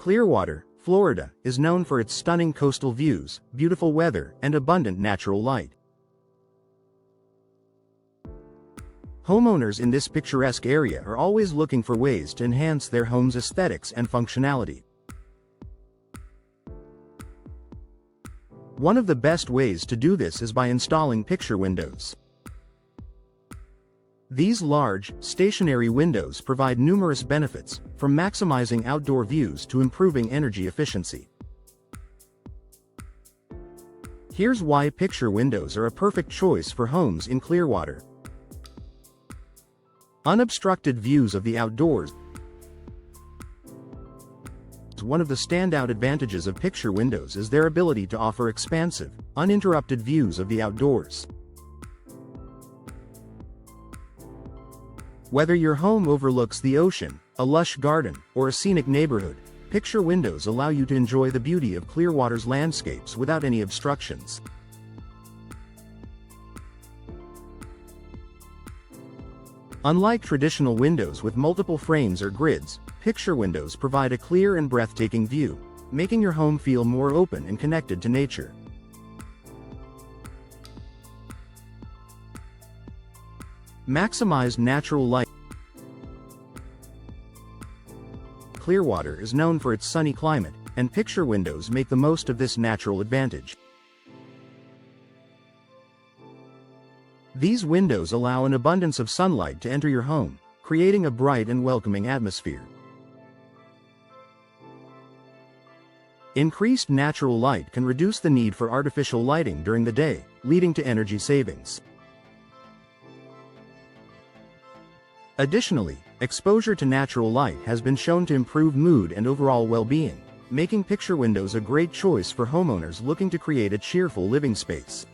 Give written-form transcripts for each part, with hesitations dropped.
Clearwater, Florida, is known for its stunning coastal views, beautiful weather, and abundant natural light. Homeowners in this picturesque area are always looking for ways to enhance their home's aesthetics and functionality. One of the best ways to do this is by installing picture windows. These large, stationary windows provide numerous benefits, from maximizing outdoor views to improving energy efficiency. Here's why picture windows are a perfect choice for homes in Clearwater. Unobstructed views of the outdoors. One of the standout advantages of picture windows is their ability to offer expansive, uninterrupted views of the outdoors. Whether your home overlooks the ocean, a lush garden, or a scenic neighborhood, picture windows allow you to enjoy the beauty of Clearwater's landscapes without any obstructions. Unlike traditional windows with multiple frames or grids, picture windows provide a clear and breathtaking view, making your home feel more open and connected to nature. Maximize natural light. Clearwater is known for its sunny climate, and picture windows make the most of this natural advantage. These windows allow an abundance of sunlight to enter your home, creating a bright and welcoming atmosphere. Increased natural light can reduce the need for artificial lighting during the day, leading to energy savings. Additionally, exposure to natural light has been shown to improve mood and overall well-being, making picture windows a great choice for homeowners looking to create a cheerful living space.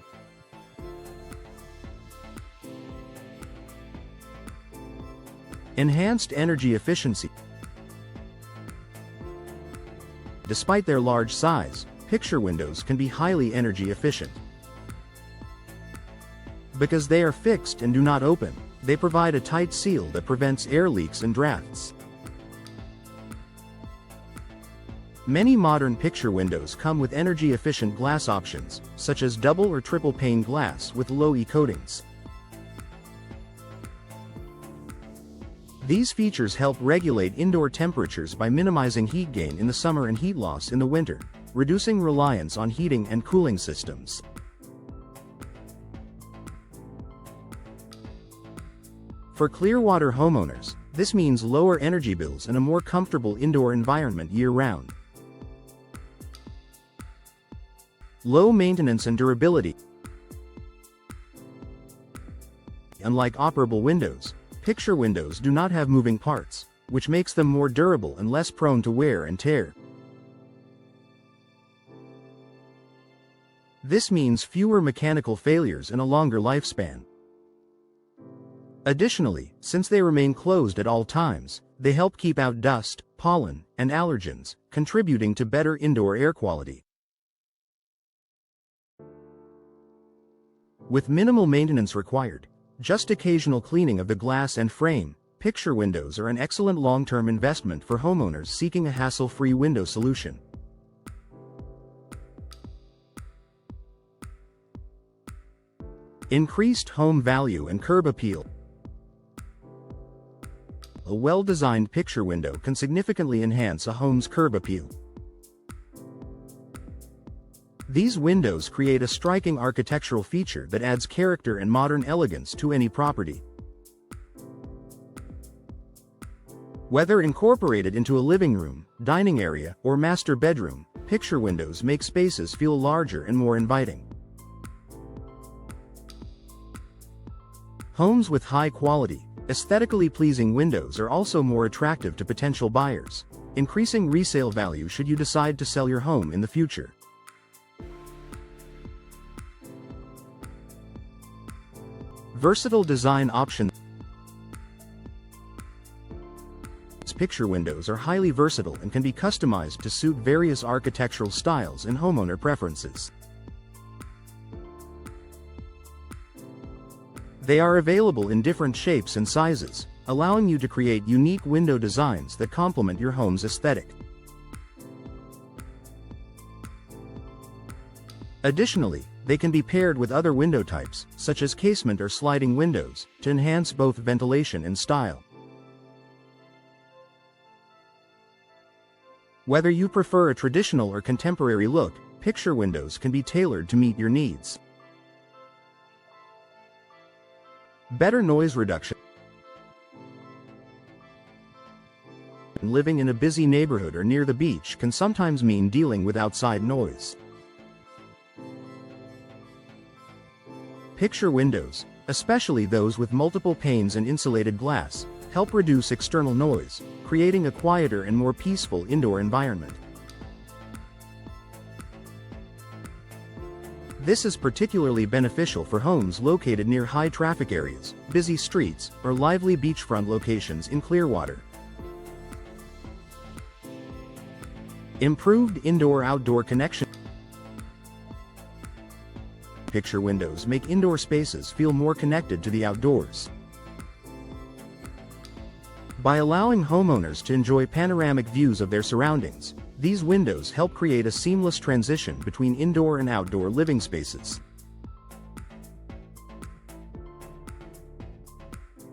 Enhanced energy efficiency. Despite their large size, picture windows can be highly energy efficient. Because they are fixed and do not open, they provide a tight seal that prevents air leaks and drafts. Many modern picture windows come with energy-efficient glass options, such as double or triple pane glass with low E coatings. These features help regulate indoor temperatures by minimizing heat gain in the summer and heat loss in the winter, reducing reliance on heating and cooling systems. For Clearwater homeowners, this means lower energy bills and a more comfortable indoor environment year-round. Low maintenance and durability. Unlike operable windows, picture windows do not have moving parts, which makes them more durable and less prone to wear and tear. This means fewer mechanical failures and a longer lifespan. Additionally, since they remain closed at all times, they help keep out dust, pollen, and allergens, contributing to better indoor air quality. With minimal maintenance required, just occasional cleaning of the glass and frame, picture windows are an excellent long-term investment for homeowners seeking a hassle-free window solution. Increased home value and curb appeal. A well-designed picture window can significantly enhance a home's curb appeal. These windows create a striking architectural feature that adds character and modern elegance to any property. Whether incorporated into a living room, dining area, or master bedroom, picture windows make spaces feel larger and more inviting. Homes with high-quality, aesthetically pleasing windows are also more attractive to potential buyers, increasing resale value should you decide to sell your home in the future. Versatile design options. Picture windows are highly versatile and can be customized to suit various architectural styles and homeowner preferences. They are available in different shapes and sizes, allowing you to create unique window designs that complement your home's aesthetic. Additionally, they can be paired with other window types, such as casement or sliding windows, to enhance both ventilation and style. Whether you prefer a traditional or contemporary look, picture windows can be tailored to meet your needs. Better noise reduction. Living in a busy neighborhood or near the beach can sometimes mean dealing with outside noise. Picture windows, especially those with multiple panes and insulated glass, help reduce external noise, creating a quieter and more peaceful indoor environment. This is particularly beneficial for homes located near high traffic areas, busy streets, or lively beachfront locations in Clearwater. Improved indoor-outdoor connection. Picture windows make indoor spaces feel more connected to the outdoors. By allowing homeowners to enjoy panoramic views of their surroundings, these windows help create a seamless transition between indoor and outdoor living spaces.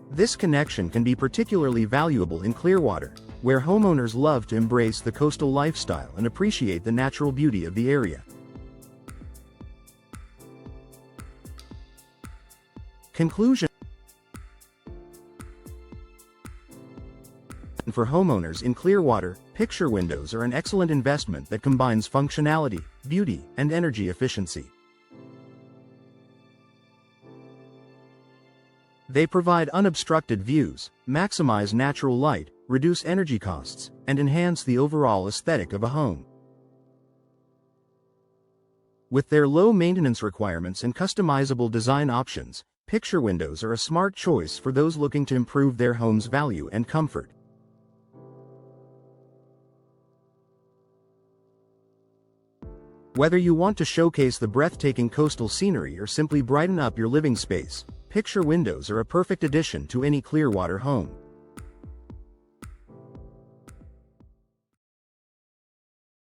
This connection can be particularly valuable in Clearwater, where homeowners love to embrace the coastal lifestyle and appreciate the natural beauty of the area. Conclusion. For homeowners in Clearwater, picture windows are an excellent investment that combines functionality, beauty, and energy efficiency. They provide unobstructed views, maximize natural light, reduce energy costs, and enhance the overall aesthetic of a home. With their low maintenance requirements and customizable design options, picture windows are a smart choice for those looking to improve their home's value and comfort. Whether you want to showcase the breathtaking coastal scenery or simply brighten up your living space, picture windows are a perfect addition to any Clearwater home.